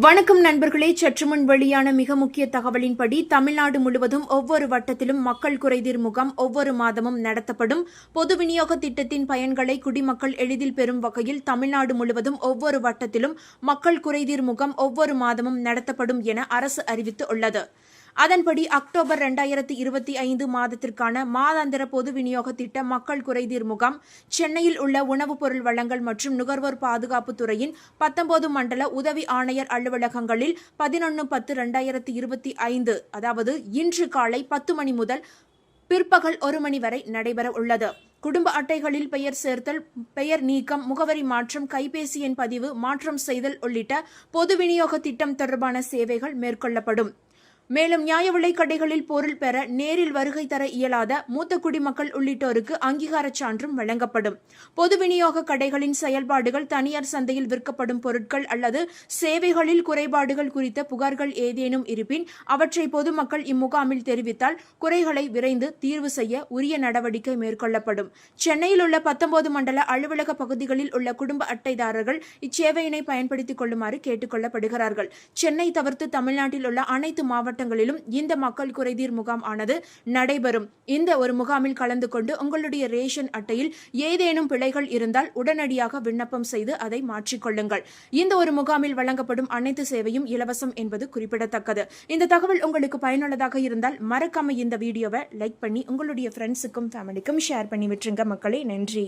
வணக்கம் நண்பர்களே, சற்றுமுன் வெளியான மிக முக்கிய தகவலின்படி தமிழ்நாடு முழுவதும் ஒவ்வொரு வட்டத்திலும் மக்கள் குறைதீர் முகாம் ஒவ்வொரு மாதமும் நடத்தப்படும். பொது விநியோக திட்டத்தின் பயன்களை குடிமக்கள் எளிதில் பெறும் வகையில் தமிழ்நாடு முழுவதும் ஒவ்வொரு வட்டத்திலும் மக்கள் குறைதீர் முகாம் ஒவ்வொரு மாதமும் நடத்தப்படும் என அரசு அறிவித்து உள்ளது. அதன்படி அக்டோபர் 2025 மாதத்திற்கான மாதாந்திர பொது விநியோக திட்ட மக்கள் குறைதீர் முகாம் சென்னையில் உள்ள உணவுப் பொருள் வழங்கல் மற்றும் நுகர்வோர் பாதுகாப்பு துறையின் 19 மண்டல உதவி ஆணையர் அலுவலகங்களில் 11/10/2025 அதாவது இன்று காலை 10 மணி முதல் பிற்பகல் 1 மணி வரை நடைபெற உள்ளது. குடும்ப அட்டைகளில் பெயர் சேர்த்தல், பெயர் நீக்கம், முகவரி மாற்றம், கைபேசி எண் பதிவு, மாற்றம் செய்தல் உள்ளிட்ட பொது விநியோக திட்டம் தொடர்பான சேவைகள் மேற்கொள்ளப்படும். மேலும் நியாய விலைக் கடைகளில் பொருள் பெற நேரில் வருகை தர இயலாத மூத்த குடிமக்கள் உள்ளிட்டோருக்கு அங்கீகாரச் சான்றும் வழங்கப்படும். பொது விநியோக கடைகளின் செயல்பாடுகள், தனியார் சந்தையில் விற்கப்படும் பொருட்கள் அல்லது சேவைகளில் குறைபாடுகள் குறித்த புகார்கள் ஏதேனும் இருப்பின் அவற்றை பொதுமக்கள் இம்முகாமில் தெரிவித்தால் குறைகளை விரைந்து தீர்வு செய்ய உரிய நடவடிக்கை மேற்கொள்ளப்படும். சென்னையில் உள்ள 19 மண்டல அலுவலக பகுதிகளில் உள்ள குடும்ப அட்டைதாரர்கள் இச்சேவையினை பயன்படுத்திக் கொள்ளுமாறு கேட்டுக் கொள்ளப்படுகிறார்கள். சென்னை தவிர்த்து தமிழ்நாட்டில் உள்ள அனைத்து மாவட்டங்களிலும் இந்த மக்கள் குறைதீர் முகாம் ஆனது நடைபெறும். இந்த ஒரு முகாமில் கலந்து கொண்டு உங்களுடைய ரேஷன் அட்டையில் ஏதேனும் பிழைகள் இருந்தால் உடனடியாக விண்ணப்பம் செய்து அதை மாற்றிக்கொள்ளுங்கள். இந்த ஒரு முகாமில் வழங்கப்படும் அனைத்து சேவையும் இலவசம் என்பது குறிப்பிடத்தக்கது. இந்த தகவல் உங்களுக்கு பயனுள்ளதாக இருந்தால் மறக்காம இந்த வீடியோவை லைக் பண்ணி உங்களுடைய ஃப்ரெண்ட்ஸுக்கும் ஃபேமிலிக்கும் ஷேர் பண்ணி விட்டுருங்க மக்களே. நன்றி.